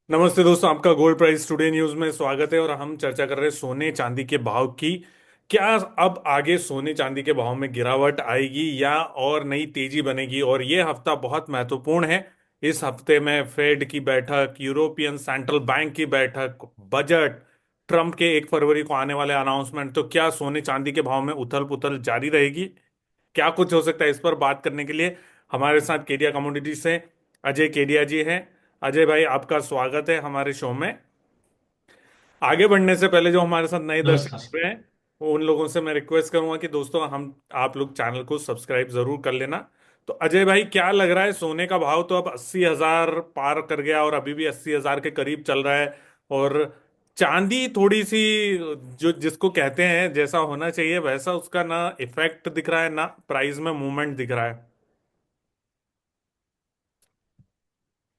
नमस्ते दोस्तों, आपका गोल्ड प्राइस टुडे न्यूज में स्वागत है। और हम चर्चा कर रहे हैं सोने चांदी के भाव की। क्या अब आगे सोने चांदी के भाव में गिरावट आएगी या और नई तेजी बनेगी? और ये हफ्ता बहुत महत्वपूर्ण है। इस हफ्ते में फेड की बैठक, यूरोपियन सेंट्रल बैंक की बैठक, बजट, ट्रम्प के 1 फरवरी को आने वाले अनाउंसमेंट। तो क्या सोने चांदी के भाव में उथल पुथल जारी रहेगी? क्या कुछ हो सकता है? इस पर बात करने के लिए हमारे साथ केडिया कमोडिटी से अजय केडिया जी हैं। अजय भाई, आपका स्वागत है हमारे शो में। आगे बढ़ने से पहले जो हमारे साथ नए दर्शक नमस्कार। जुड़ रहे हैं, वो उन लोगों से मैं रिक्वेस्ट करूंगा कि दोस्तों, हम आप लोग चैनल को सब्सक्राइब जरूर कर लेना। तो अजय भाई, क्या लग रहा है? सोने का भाव तो अब 80,000 पार कर गया और अभी भी 80,000 के करीब चल रहा है। और चांदी थोड़ी सी, जो जिसको कहते हैं जैसा होना चाहिए वैसा उसका ना इफेक्ट दिख रहा है, ना प्राइस में मूवमेंट दिख रहा है।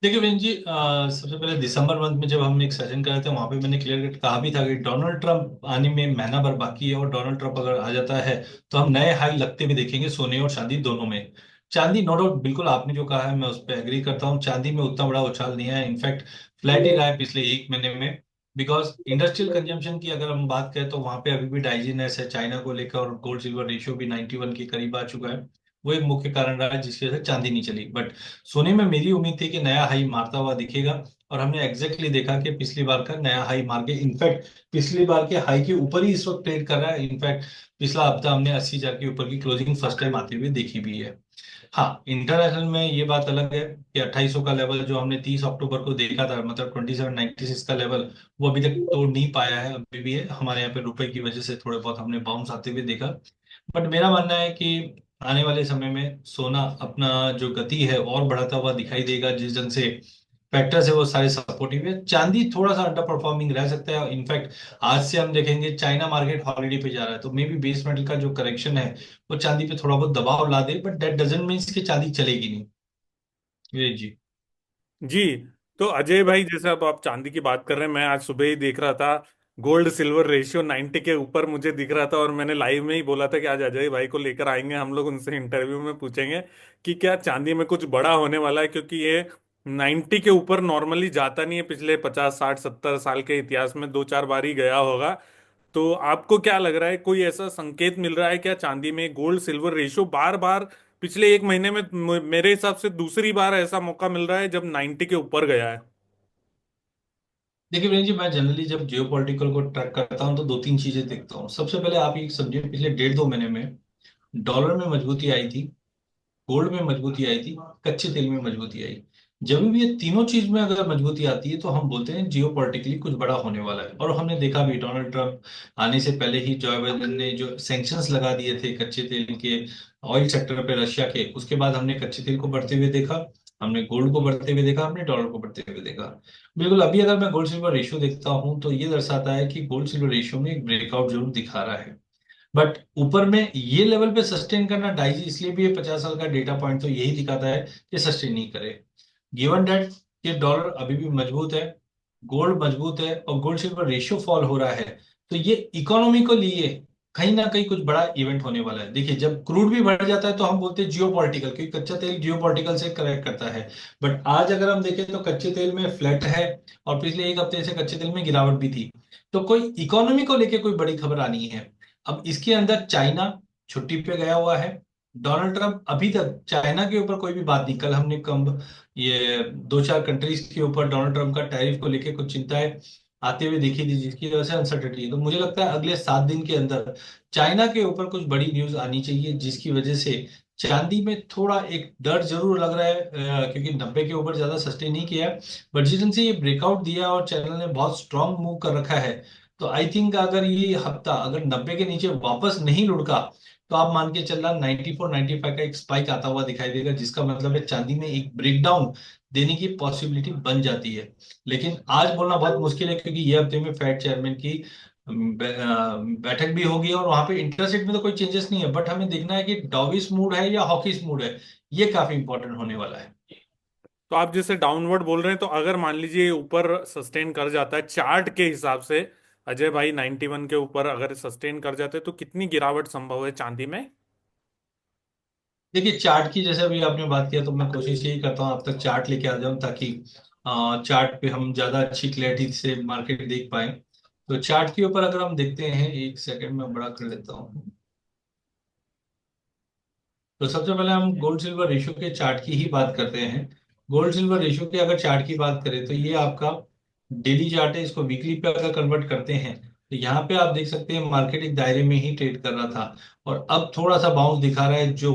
देखिए बहन जी, सबसे पहले दिसंबर मंथ में जब हम एक सेशन कर रहे थे वहां पे मैंने क्लियर कट कहा भी था कि डोनाल्ड ट्रंप आने में महीना भर बाकी है और डोनाल्ड ट्रंप अगर आ जाता है तो हम नए हाई लगते भी देखेंगे सोने और चांदी दोनों में। चांदी नो डाउट, बिल्कुल आपने जो कहा है मैं उस पर एग्री करता हूँ। चांदी में उतना बड़ा उछाल नहीं है, इनफैक्ट फ्लैट ही रहा है पिछले एक महीने में। बिकॉज इंडस्ट्रियल कंजम्पशन की अगर हम बात करें तो वहां पे अभी भी डाइजीनेस है चाइना को लेकर, और गोल्ड सिल्वर रेशियो भी 91 के करीब आ चुका है। वो एक मुख्य कारण रहा है जिसकी वजह से चांदी नहीं चली। बट सोने में मेरी उम्मीद थी कि नया हाई मारता हुआ दिखेगा, और हमने एग्जैक्टली देखा कि पिछली बार का नया हाई मार के, इनफैक्ट पिछली बार के हाई के ऊपर ही इस वक्त ट्रेड कर रहा है। इनफैक्ट पिछला हफ्ता हमने 80,000 के ऊपर की क्लोजिंग फर्स्ट टाइम आते हुए देखी भी है। हाँ, इंटरनेशनल में ये बात अलग है कि 2800 का लेवल जो हमने 30 अक्टूबर को देखा था, मतलब 2796 का लेवल, वो अभी तक तोड़ नहीं पाया है। अभी भी है हमारे यहाँ पे रुपए की वजह से थोड़े बहुत हमने बाउंस आते हुए देखा। बट मेरा मानना है कि आने वाले समय में सोना अपना जो गति है और बढ़ाता हुआ दिखाई देगा, जिस ढंग से फैक्टर्स है वो सारे सपोर्टिव है। चांदी थोड़ा सा अंडर परफॉर्मिंग रह सकता है। इनफैक्ट आज से हम देखेंगे चाइना मार्केट हॉलिडे पे जा रहा है, तो मे बी बेस मेटल का जो करेक्शन है वो चांदी पे थोड़ा बहुत दबाव ला दे, बट दैट डजंट मीन्स कि चांदी चलेगी नहीं। ये जी। जी। तो अजय भाई, जैसे अब आप चांदी की बात कर रहे हैं, मैं आज सुबह ही देख रहा था, गोल्ड सिल्वर रेशियो 90 के ऊपर मुझे दिख रहा था। और मैंने लाइव में ही बोला था कि आज अजय भाई को लेकर आएंगे हम लोग, उनसे इंटरव्यू में पूछेंगे कि क्या चांदी में कुछ बड़ा होने वाला है, क्योंकि ये 90 के ऊपर नॉर्मली जाता नहीं है। पिछले 50 60 70 साल के इतिहास में दो चार बार ही गया होगा। तो आपको क्या लग रहा है, कोई ऐसा संकेत मिल रहा है क्या चांदी में? गोल्ड सिल्वर रेशियो बार बार पिछले एक महीने में मेरे हिसाब से दूसरी बार ऐसा मौका मिल रहा है जब 90 के ऊपर गया है। देखिए वीरेंद्र जी, मैं जनरली जब जियो पॉलिटिकल को ट्रैक करता हूँ तो दो तीन चीजें देखता हूँ। सबसे पहले आप ये समझिए, पिछले डेढ़ दो महीने में डॉलर में मजबूती आई थी, गोल्ड में मजबूती आई थी, कच्चे तेल में मजबूती आई। जब भी ये तीनों चीज में अगर मजबूती आती है तो हम बोलते हैं जियो पॉलिटिकली कुछ बड़ा होने वाला है। और हमने देखा भी, डोनाल्ड ट्रंप आने से पहले ही जो बाइडेन ने जो सैंक्शंस लगा दिए थे कच्चे तेल के, ऑयल सेक्टर पे रशिया के, उसके बाद हमने कच्चे तेल को बढ़ते हुए देखा, हमने गोल्ड को बढ़ते हुए देखा, हमने डॉलर को बढ़ते हुए देखा। बिल्कुल अभी अगर मैं गोल्ड सिल्वर रेशियो देखता हूँ तो ये दर्शाता है कि गोल्ड सिल्वर रेशियो में एक ब्रेकआउट जरूर दिखा रहा है। बट ऊपर में ये लेवल पे सस्टेन करना डाइजी, इसलिए भी ये 50 साल का डेटा पॉइंट तो यही दिखाता है कि सस्टेन नहीं करे। गिवन दैट ये डॉलर अभी भी मजबूत है, गोल्ड मजबूत है, और गोल्ड सिल्वर रेशियो फॉल हो रहा है, तो ये इकोनॉमी को लिए कहीं ना कहीं कुछ बड़ा इवेंट होने वाला है। देखिए, जब क्रूड भी बढ़ जाता है तो हम बोलते हैं जियो पॉलिटिकल, क्योंकि कच्चा तेल जियो पॉलिटिकल से करेक्ट करता है। बट आज अगर हम देखें तो कच्चे तेल में फ्लैट है, और पिछले एक हफ्ते से कच्चे तेल में गिरावट भी थी। तो कोई इकोनॉमी को लेके कोई बड़ी खबर आनी है। अब इसके अंदर चाइना छुट्टी पे गया हुआ है। डोनाल्ड ट्रंप अभी तक चाइना के ऊपर कोई भी बात नहीं, कल हमने कम ये दो चार कंट्रीज के ऊपर डोनाल्ड ट्रंप का टैरिफ को लेके कुछ चिंताएं आते हुए देखी थी, जिसकी वजह से अनसर्टेनिटी है। तो मुझे लगता है अगले 7 दिन के अंदर चाइना के ऊपर कुछ बड़ी न्यूज आनी चाहिए, जिसकी वजह से चांदी में थोड़ा एक डर जरूर लग रहा है, क्योंकि 90 के ऊपर ज्यादा सस्टेन नहीं किया। बट जिस दिन से ये ब्रेकआउट दिया और चैनल ने बहुत स्ट्रांग मूव कर रखा है, तो आई थिंक अगर ये हफ्ता अगर 90 के नीचे वापस नहीं लुढ़का तो आप मान के चल रहा 94 95 का एक स्पाइक आता हुआ दिखाई देगा, जिसका मतलब है चांदी में एक ब्रेकडाउन देने की पॉसिबिलिटी बन जाती है। लेकिन आज बोलना बहुत मुश्किल है, क्योंकि ये हफ्ते में फेड चेयरमैन की बैठक भी होगी, और वहां पे इंटरेस्ट रेट में तो कोई चेंजेस नहीं है। बट हमें देखना है कि डॉविस मूड है या हॉकिश मूड है, ये काफी इंपॉर्टेंट होने वाला है। तो आप जैसे डाउनवर्ड बोल रहे हैं, तो अगर मान लीजिए ऊपर सस्टेन कर जाता है चार्ट के हिसाब से, अजय भाई 91 के ऊपर अगर सस्टेन कर जाते हैं तो कितनी गिरावट संभव है चांदी में? देखिए चार्ट की जैसे अभी आपने बात किया, तो मैं कोशिश यही करता हूँ आप तक चार्ट लेके आ जाऊं, ताकि चार्ट पे हम ज्यादा अच्छी क्लैरिटी से मार्केट देख पाए। तो चार्ट के ऊपर अगर हम देखते हैं, एक सेकंड में बड़ा कर लेता हूँ। तो सबसे पहले हम गोल्ड सिल्वर रेशियो के चार्ट की ही बात करते हैं। गोल्ड सिल्वर रेशियो के अगर चार्ट की बात करें तो ये आपका डेली चार्ट है। इसको वीकली पे अगर कन्वर्ट करते हैं तो यहाँ पे आप देख सकते हैं मार्केट एक दायरे में ही ट्रेड कर रहा था, और अब थोड़ा सा बाउंस दिखा रहा है जो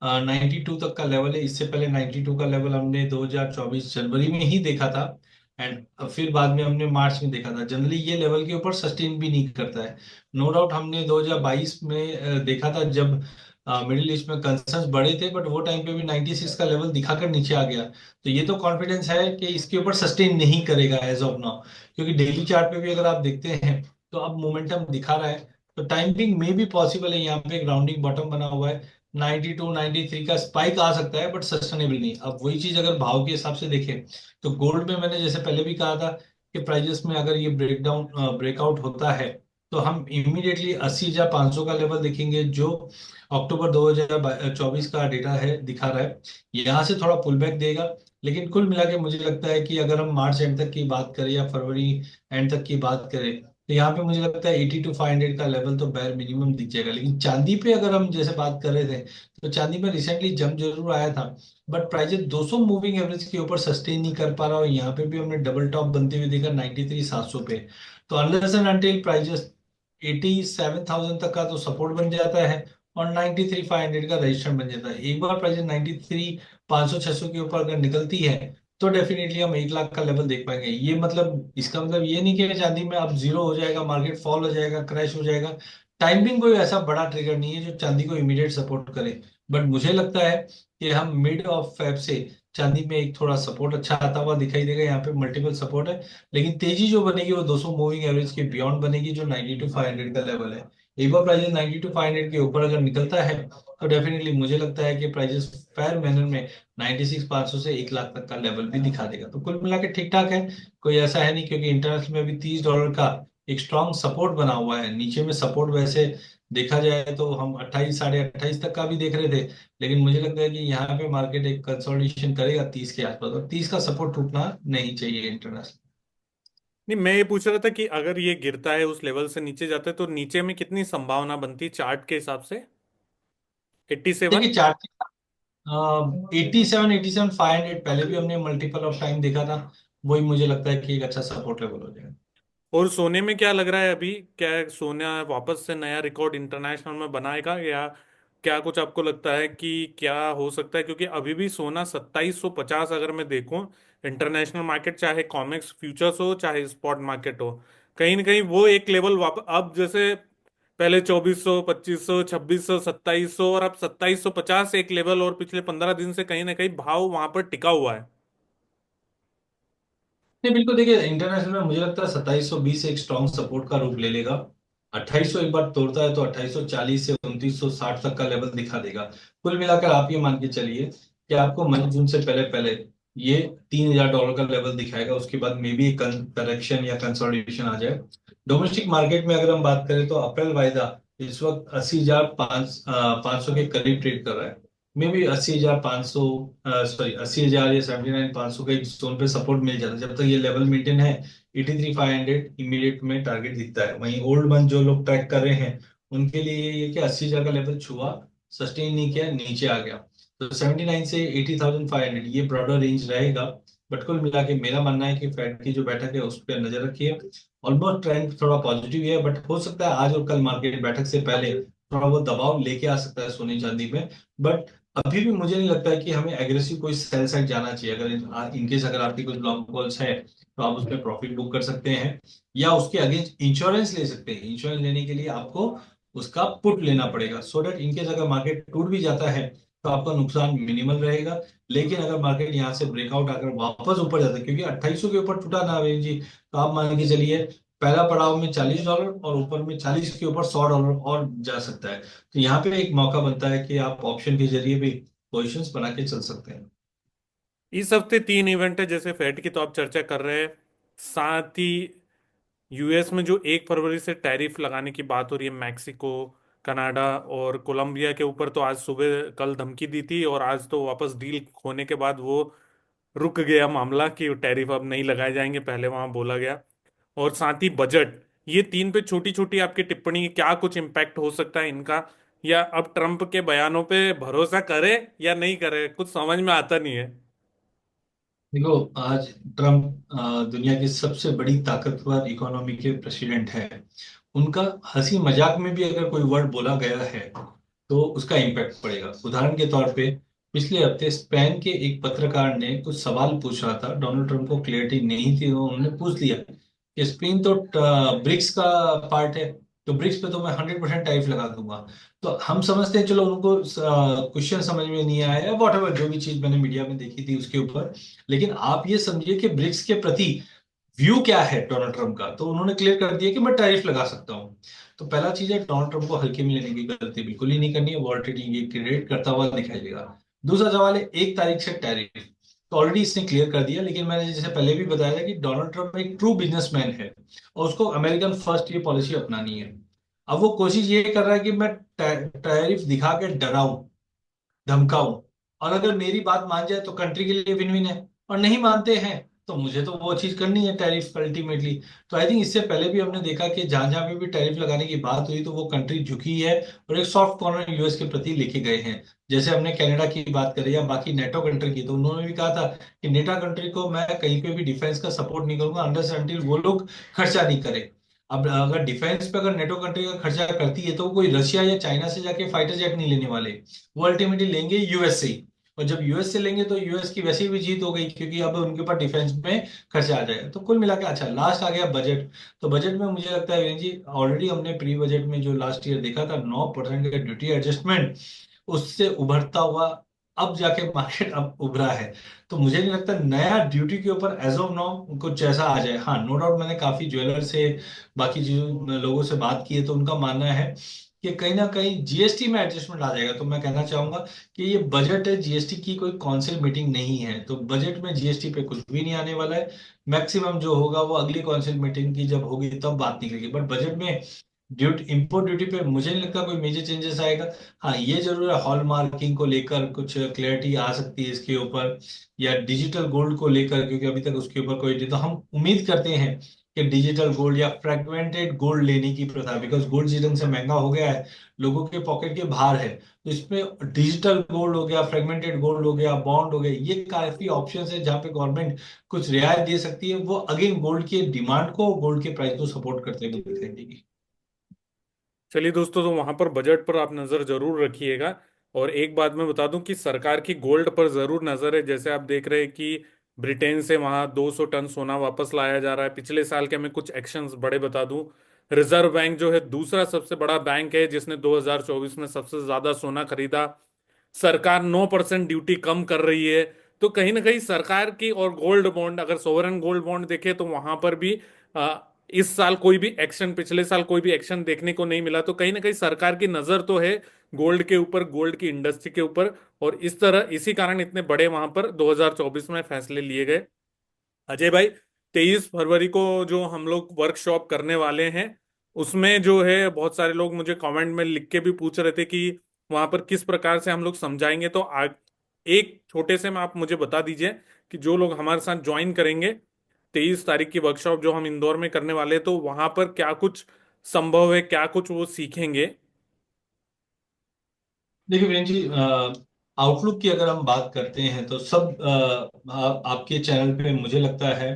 92 तक का लेवल है। इससे पहले 92 का लेवल हमने 2024 जनवरी में ही देखा था, एंड फिर बाद में हमने मार्च में देखा था। जनरली ये लेवल के ऊपर सस्टेन भी नहीं करता है। नो डाउट हमने 2022 में देखा था जब मिडिल ईस्ट में कंसर्न्स बड़े थे, बट वो टाइम पे भी 96 का लेवल दिखाकर नीचे आ गया। तो ये तो कॉन्फिडेंस है कि इसके ऊपर सस्टेन नहीं करेगा एज ऑफ नाउ, क्योंकि डेली चार्ट पे भी अगर आप देखते हैं तो अब मोमेंटम दिखा रहा है। तो टाइमिंग में भी पॉसिबल है, यहाँ पे एक राउंडिंग बॉटम बना हुआ है। 92 93 का स्पाइक आ सकता है, बट सस्टेनेबल नहीं। अब वही चीज अगर भाव के हिसाब से देखें तो गोल्ड में मैंने जैसे पहले भी कहा था कि प्राइजेस में अगर ये ब्रेकआउट होता है तो हम इमीडिएटली 80,500 का लेवल देखेंगे, जो अक्टूबर 2024 का डेटा है दिखा रहा है। यहाँ से थोड़ा पुल बैक देगा, लेकिन कुल मिला के मुझे लगता है कि अगर हम मार्च एंड तक की बात करें या फरवरी एंड तक की बात करें तो यहाँ पे मुझे लगता है 82 to 500 का लेवल तो बैर मिनिमम दिख जाएगा। लेकिन चांदी पे अगर हम जैसे बात कर रहे थे तो चांदी में रिसेंटली जंप जरूर आया था, बट प्राइस 200 मूविंग एवरेज के ऊपर सस्टेन नहीं कर पा रहा, और यहाँ पे भी हमने डबल टॉप बनते हुए देखा 93,700 पे। तो अनलेस एंड अनटिल प्राइजेस 87,000 तक का तो सपोर्ट बन जाता है, और 93,500 का रजिस्टर बन जाता है। एक बार प्राइस 93,500 600 के ऊपर अगर निकलती है तो डेफिनेटली हम 1 लाख का लेवल देख पाएंगे। ये मतलब इसका मतलब ये नहीं कि चांदी में अब जीरो हो जाएगा, मार्केट फॉल हो जाएगा, क्रैश हो जाएगा। टाइमिंग कोई ऐसा बड़ा ट्रिगर नहीं है जो चांदी को इमीडिएट सपोर्ट करे, बट मुझे लगता है कि हम मिड ऑफ फेब से चांदी में एक थोड़ा सपोर्ट अच्छा आता हुआ दिखाई देगा। यहाँ पे मल्टीपल सपोर्ट है, लेकिन तेजी जो बनेगी वो 200 मूविंग एवरेज के बियॉन्ड बनेगी, जो 92 to 500 का लेवल है। एक बार प्राइस 92 to 500 के ऊपर अगर निकलता है तो डेफिनेटली मुझे लगता है कि प्राइजेस फेयर मैनर में 96,500 से 1 लाख तक का लेवल भी दिखा देगा। तो कुल मिला के ठीक ठाक है, कोई ऐसा है नहीं, क्योंकि इंटरनेशनल में भी $30 का एक स्ट्रॉन्ग सपोर्ट बना हुआ है। नीचे में सपोर्ट वैसे देखा जाए तो हम 28 28.5 तक का भी देख रहे थे, लेकिन मुझे लगता है कि यहाँ पे मार्केट एक कंसोलिडेशन करेगा 30 के आसपास, और 30 का सपोर्ट टूटना नहीं चाहिए इंटरनेशनल। नहीं, मैं ये पूछ रहा था कि अगर ये गिरता है उस लेवल से नीचे जाता है तो नीचे में कितनी संभावना बनती है चार्ट के हिसाब से? 87? देखिए चार्ट 87 पहले भी हमने मल्टीपल ऑफ टाइम देखा था। वही मुझे लगता है कि एक अच्छा सपोर्ट लेवल हो जाएगा। और सोने में क्या लग रहा है अभी? क्या सोना वापस से नया रिकॉर्ड इंटरनेशनल में बनाएगा, या क्या कुछ आपको लगता है कि क्या हो सकता है? क्योंकि अभी भी सोना 2750, अगर मैं देखूं इंटरनेशनल मार्केट, चाहे कॉमेक्स फ्यूचर्स हो चाहे स्पॉट मार्केट हो, कहीं ना कहीं वो एक लेवल वापस, अब जैसे पहले 2400 2500 2600 2700 और अब 2750 एक लेवल, और पिछले 15 दिन से कहीं ना कहीं भाव वहां पर टिका हुआ है। नहीं बिल्कुल, देखिए इंटरनेशनल में मुझे लगता है 2720 एक स्ट्रॉन्ग सपोर्ट का रूप ले लेगा। 2800 एक बार तोड़ता है तो 2840 से 2960 तक का लेवल दिखा देगा। कुल मिलाकर आप ये मान के चलिए कि आपको मई जून से पहले पहले ये $3,000 का लेवल दिखाएगा। उसके बाद मे बी करेक्शन या कंसोलिडेशन आ जाए। डोमेस्टिक मार्केट में अगर हम बात करें तो अप्रैल वायदा इस वक्त 80,500 के करीब ट्रेड कर रहा है। मे बी 80,500, सॉरी 80,000 या 79,500 का एक जोन पे सपोर्ट मिल जाता है। जब तक ये लेवल मेंटेन है 83,500 इमीडिएट में टारगेट दिखता है। वहीं ओल्ड मंथ जो लोग ट्रैक कर रहे हैं उनके लिए ये है कि 80,000 का लेवल छुआ, सस्टेन नहीं किया, नीचे आ गया। तो 79 से 80,500 ये ब्रॉडर रेंज रहेगा। बट कुल मिला के मेरा मानना है कि फेड की जो बैठक है उस पर नजर रखिए। ऑलमोस्ट ट्रेंड थोड़ा पॉजिटिव है, बट हो सकता है आज और कल मार्केट बैठक से पहले थोड़ा बहुत दबाव लेके आ सकता है सोने चांदी में। बट अभी भी मुझे नहीं लगता है कि हमें एग्रेसिव कोई सेल साइड जाना चाहिए। अगर इनकेस अगर आपकी कुछ लॉन्ग कॉल्स है तो आप उसमें प्रॉफिट बुक कर सकते हैं, या उसके अगेंस्ट इंश्योरेंस ले सकते हैं। इंश्योरेंस लेने के लिए आपको उसका पुट लेना पड़ेगा, सो दैट इनकेस अगर मार्केट टूट भी जाता है तो आपका नुकसान मिनिमल रहेगा। लेकिन अगर मार्केट यहाँ से ब्रेकआउट आकर वापस ऊपर जाता है, क्योंकि 2800 के ऊपर टूटा ना रवि जी, तो आप मान के चलिए पहला पड़ाव में $40 और ऊपर में 40 के ऊपर $100 और जा सकता है। तो यहाँ पे एक मौका बनता है कि आप ऑप्शन के जरिए भी पोजिशंस बना के चल सकते हैं। इस हफ्ते 3 इवेंट है जैसे फेड की तो आप चर्चा कर रहे हैं, साथ ही यूएस में जो 1 फरवरी से टैरिफ लगाने की बात हो रही है, मैक्सिको, कनाडा और कोलंबिया के ऊपर, तो आज सुबह कल धमकी दी थी और आज तो वापस डील होने के बाद वो रुक गया मामला कि टैरिफ अब नहीं लगाए जाएंगे, पहले वहां बोला गया। और साथ ही बजट, ये तीन पे छोटी छोटी आपकी टिप्पणी, क्या कुछ इम्पैक्ट हो सकता है इनका, या अब ट्रम्प के बयानों पे भरोसा करे या नहीं करे, कुछ समझ में आता नहीं है। देखो, आज ट्रम्प दुनिया की सबसे बड़ी ताकतवर इकोनॉमी के प्रेसिडेंट है। उनका हंसी मजाक में भी अगर कोई वर्ड बोला गया है तो उसका इम्पैक्ट पड़ेगा। उदाहरण के तौर पे पिछले हफ्ते स्पेन के एक पत्रकार ने कुछ सवाल पूछ रहा था, डोनाल्ड ट्रम्प को क्लियरिटी नहीं थी, तो उन्होंने पूछ लिया कि स्पेन तो ब्रिक्स का पार्ट है, तो ब्रिक्स पे तो मैं 100% टैरिफ लगा दूंगा। तो हम समझते हैं, चलो उनको क्वेश्चन समझ में नहीं आया, वॉट एवर जो भी चीज मैंने मीडिया में देखी थी उसके ऊपर। लेकिन आप ये समझिए कि ब्रिक्स के प्रति व्यू क्या है डोनाल्ड ट्रंप का, तो उन्होंने क्लियर कर दिया कि मैं टैरिफ लगा सकता हूं। तो पहला चीज है, डोनाल्ड ट्रंप को हल्के में लेने की गलती बिल्कुल ही नहीं करनी है, वो ऑलरेडी ये क्रिएट करता हुआ दिखाई देगा। दूसरा सवाल है 1 तारीख से टैरिफ, तो ऑलरेडी इसने क्लियर कर दिया। लेकिन मैंने जैसे पहले भी बताया था कि डोनाल्ड ट्रंप एक ट्रू बिजनेसमैन है और उसको अमेरिकन फर्स्ट ये पॉलिसी अपनानी है। अब वो कोशिश ये कर रहा है कि मैं टैरिफ दिखा के डराऊं, धमकाऊं, और अगर मेरी बात मान जाए तो कंट्री के लिए विन विन है, और नहीं मानते हैं तो मुझे तो वो चीज करनी है, टैरिफ अल्टीमेटली। तो आई थिंक इससे पहले भी हमने देखा कि जहां जहां पे भी टैरिफ लगाने की बात हुई तो वो कंट्री झुकी है और एक सॉफ्ट कॉर्नर यूएस के प्रति लेके गए हैं। जैसे हमने कनाडा की बात करी या बाकी नेटो कंट्री की, तो उन्होंने भी कहा था कि नेटा कंट्री को मैं कहीं पे भी डिफेंस का सपोर्ट नहीं करूंगा अंडर अनटिल वो लोग खर्चा नहीं करें। अब अगर डिफेंस पे अगर नेटो कंट्री का खर्चा करती है तो वो कोई रशिया या चाइना से जाके फाइटर जेट नहीं लेने वाले, वो अल्टीमेटली लेंगे यूएस से ही। और जब यूएस से लेंगे तो यूएस की वैसे भी जीत हो गई, क्योंकि अब उनके पास डिफेंस में खर्चा आ जाएगा। तो कुल मिला के अच्छा लास्ट आ गया बजट। तो बजट में मुझे लगता है वीरेंद्र जी, ऑलरेडी हमने प्री बजट में जो लास्ट ईयर देखा था 9% का ड्यूटी एडजस्टमेंट, उससे उभरता हुआ अब जाके मार्केट अब उभरा है। तो मुझे नहीं लगता नया ड्यूटी के ऊपर एज ऑफ नाउ कुछ ऐसा आ जाए। हाँ, नो डाउट, मैंने काफी ज्वेलर से बाकी चीजों लोगों से बात की है तो उनका मानना है कि कहीं ना कहीं जीएसटी में एडजस्टमेंट आ जाएगा। तो मैं कहना चाहूंगा कि ये बजट है, जीएसटी की कोई काउंसिल मीटिंग नहीं है, तो बजट में जीएसटी पे कुछ भी नहीं आने वाला है। मैक्सिमम जो होगा वो अगली काउंसिल मीटिंग की जब होगी तब बात निकलेगी, बट बजट में ड्यूटी, इंपोर्ट ड्यूटी पे मुझे नहीं लगता कोई मेजर चेंजेस आएगा। हाँ, ये जरूर है हॉल मार्किंग को लेकर कुछ क्लैरिटी आ सकती है इसके ऊपर, या डिजिटल गोल्ड को लेकर, क्योंकि अभी तक उसके ऊपर कोई, तो हम उम्मीद करते हैं कि डिजिटल गोल्ड या फ्रेगमेंटेड गोल्ड लेने की प्रथा, बिकॉज गोल्ड जिस ढंग से महंगा हो गया है, लोगों के पॉकेट के बाहर है, तो इसमें डिजिटल गोल्ड हो गया, फ्रेगमेंटेड गोल्ड हो गया, बॉन्ड हो गया, ये काफी ऑप्शन है जहाँ पे गवर्नमेंट कुछ रियायत दे सकती है। वो अगेन गोल्ड की डिमांड को, गोल्ड के प्राइस को सपोर्ट करते हुए दिखाई देगी। चलिए दोस्तों, तो वहां पर बजट पर आप नजर जरूर रखिएगा। और एक बात मैं बता दूं कि सरकार की गोल्ड पर जरूर नजर है। जैसे आप देख रहे हैं कि ब्रिटेन से वहां 200 टन सोना वापस लाया जा रहा है। पिछले साल के मैं कुछ एक्शंस बड़े बता दूं। रिजर्व बैंक जो है दूसरा सबसे बड़ा बैंक है जिसने 2024 में सबसे ज्यादा सोना खरीदा। सरकार 9% ड्यूटी कम कर रही है। तो कहीं ना कहीं सरकार की, और गोल्ड बॉन्ड, अगर सोवरन गोल्ड बॉन्ड देखे तो वहां पर भी इस साल कोई भी एक्शन, पिछले साल कोई भी एक्शन देखने को नहीं मिला। तो कहीं ना कहीं सरकार की नजर तो है गोल्ड के ऊपर, गोल्ड की इंडस्ट्री के ऊपर। और इस तरह, इसी कारण इतने बड़े वहां पर 2024 में फैसले लिए गए। अजय भाई, 23 फरवरी को जो हम लोग वर्कशॉप करने वाले हैं, उसमें जो है बहुत सारे लोग मुझे कमेंट में लिख के भी पूछ रहे थे कि वहां पर किस प्रकार से हम लोग समझाएंगे। तो एक छोटे से में आप मुझे बता दीजिए कि जो लोग हमारे साथ ज्वाइन करेंगे 23 तारीख की वर्कशॉप जो हम इंदौर में करने वाले हैं, तो वहां पर क्या कुछ संभव है, क्या कुछ वो सीखेंगे। देखिए वीरेंद्र जी, आउटलुक की अगर हम बात करते हैं तो सब आपके चैनल पे मुझे लगता है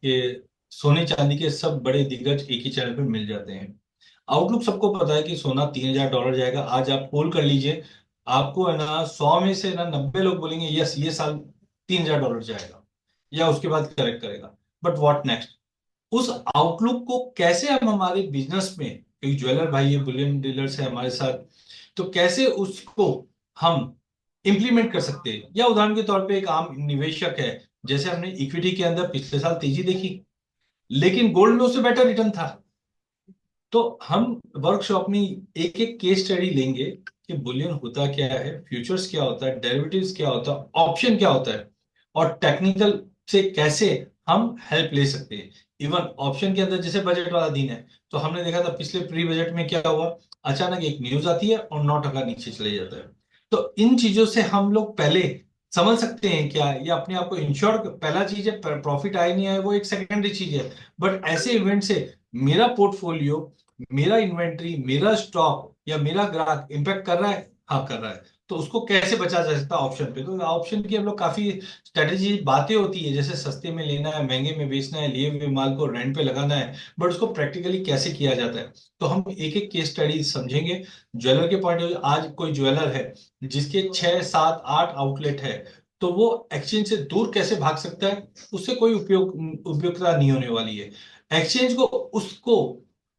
कि सोने चांदी के सब बड़े दिग्गज एक ही चैनल पे मिल जाते हैं। आउटलुक सबको पता है कि सोना $3,000 जाएगा। आज आप पोल कर लीजिए, आपको है ना 100 में से ना 90 लोग बोलेंगे यस ये साल $3,000 जाएगा, या उसके बाद करेक्ट करेगा। But what next? उस आउटलुक को कैसे हम हमारे बिजनेस में, क्योंकि ज्वेलर भाई ये बुलियन डीलर्स है हमारे साथ, तो कैसे उसको हम इंप्लीमेंट कर सकते हैं। या उदाहरण के तौर पे एक आम निवेशक है, जैसे हमने इक्विटी के अंदर पिछले साल तेजी देखी, लेकिन गोल्ड में उससे बेटर रिटर्न था। तो हम वर्कशॉप में एक एक केस स्टडी लेंगे कि बुलियन होता क्या है, फ्यूचर्स क्या होता है, डेरिवेटिव्स क्या होता है, ऑप्शन क्या होता है, और टेक्निकल से कैसे हम हेल्प ले सकते हैं। इवन ऑप्शन के अंदर जैसे बजट वाला दिन है, तो हमने देखा था पिछले प्री बजट में क्या हुआ, अचानक एक न्यूज आती है और 9 टका नीचे चले जाता है। तो इन चीजों से हम लोग पहले समझ सकते हैं क्या, ये अपने आप को इंश्योर, पहला चीज है प्रॉफिट आए नहीं आए वो एक सेकेंडरी चीज है, बट ऐसे इवेंट से मेरा पोर्टफोलियो, मेरा इन्वेंट्री, मेरा स्टॉक या मेरा ग्राहक इम्पैक्ट कर रहा है, हाँ कर रहा है। तो उसको कैसे बचा जा सकता है ऑप्शन पे, तो ऑप्शन की हम लोग काफी स्ट्रेटेजी बातें होती है, जैसे सस्ते में लेना है, महंगे में बेचना है, लिए हुए माल को रेंट पे लगाना है, बट उसको प्रैक्टिकली कैसे किया जाता है। तो हम एक एक केस स्टडी समझेंगे। ज्वेलर के पॉइंट ऑफ व्यू, आज कोई ज्वेलर है जिसके 6 7 8 आउटलेट है, तो वो एक्सचेंज से दूर कैसे भाग सकता है, उससे कोई उपयोगिता नहीं होने वाली है। एक्सचेंज को उसको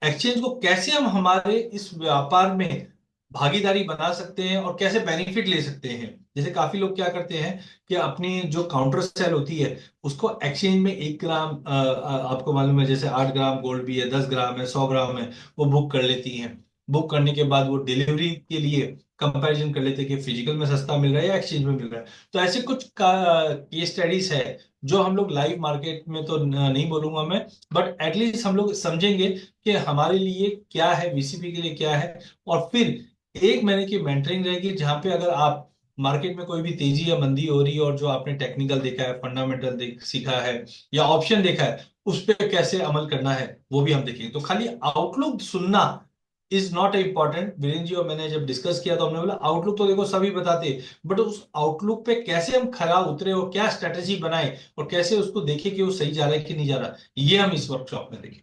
एक्सचेंज को कैसे हम हमारे इस व्यापार में भागीदारी बना सकते हैं और कैसे बेनिफिट ले सकते हैं। जैसे काफी लोग क्या करते हैं कि अपनी जो काउंटर सेल होती है उसको एक्सचेंज में 1 ग्राम, आपको मालूम है जैसे 8 ग्राम गोल्ड भी है, 10 ग्राम है, 100 ग्राम है, वो बुक कर लेती हैं। बुक करने के बाद वो डिलीवरी के लिए कंपैरिजन कर लेते हैं कि फिजिकल में सस्ता मिल रहा है या एक्सचेंज में मिल रहा है। तो ऐसे कुछ केस स्टडीज है जो हम लोग लाइव मार्केट में तो नहीं बोलूंगा मैं, बट एटलीस्ट हम लोग समझेंगे कि हमारे लिए क्या है, वीसीपी के लिए क्या है। और फिर 1 महीने की मेंटरिंग रहेगी जहां पे अगर आप मार्केट में कोई भी तेजी या मंदी हो रही है और जो आपने टेक्निकल देखा है, फंडामेंटल देख सीखा है या ऑप्शन देखा है, उस पर कैसे अमल करना है वो भी हम देखेंगे। तो खाली आउटलुक सुनना is not important. Virendra ji और मैंने जब डिस्कस किया तो हमने बोला आउटलुक तो देखो सभी बताते, बट उस आउटलुक पे कैसे हम खरा उतरे और क्या स्ट्रेटेजी बनाए और कैसे उसको देखें कि वो सही जा रहा है कि नहीं जा रहा, ये हम इस वर्कशॉप में देखें।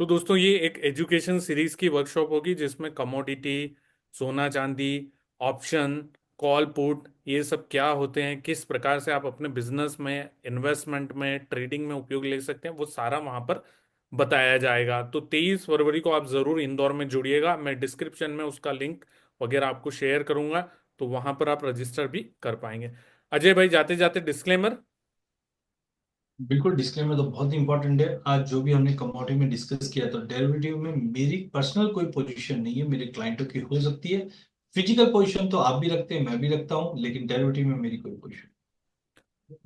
तो दोस्तों ये एक एजुकेशन सीरीज की वर्कशॉप होगी जिसमें कमोडिटी, सोना चांदी, ऑप्शन, कॉल पुट, ये सब क्या होते हैं, किस प्रकार से आप अपने बिजनेस में, इन्वेस्टमेंट में, ट्रेडिंग में उपयोग ले सकते हैं, वो सारा वहां पर बताया जाएगा। तो 23 फरवरी को आप जरूर इंदौर में जुड़िएगा। मैं डिस्क्रिप्शन में उसका लिंक वगैरह आपको शेयर करूंगा, तो वहां पर आप रजिस्टर भी कर पाएंगे। अजय भाई, जाते जाते डिस्क्लेमर। बिल्कुल, डिस्क्लेमर तो बहुत इंपॉर्टेंट है। आज जो भी हमने कमोडिटी में डिस्कस किया, तो डेरिवेटिव में मेरी पर्सनल कोई पोजीशन नहीं है, मेरे क्लाइंटों की हो सकती है। फिजिकल पोजीशन तो आप भी रखते हैं, मैं भी रखता हूं, लेकिन डेरिवेटिव में मेरी कोई पोजीशन।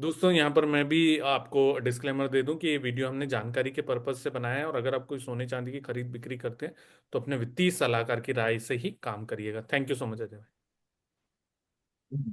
दोस्तों यहाँ पर मैं भी आपको डिस्क्लेमर दे दूं कि ये वीडियो हमने जानकारी के पर्पज से बनाया है, और अगर आप कोई सोने चांदी की खरीद बिक्री करते हैं तो अपने वित्तीय सलाहकार की राय से ही काम करिएगा। Thank you so much Ajay भाई।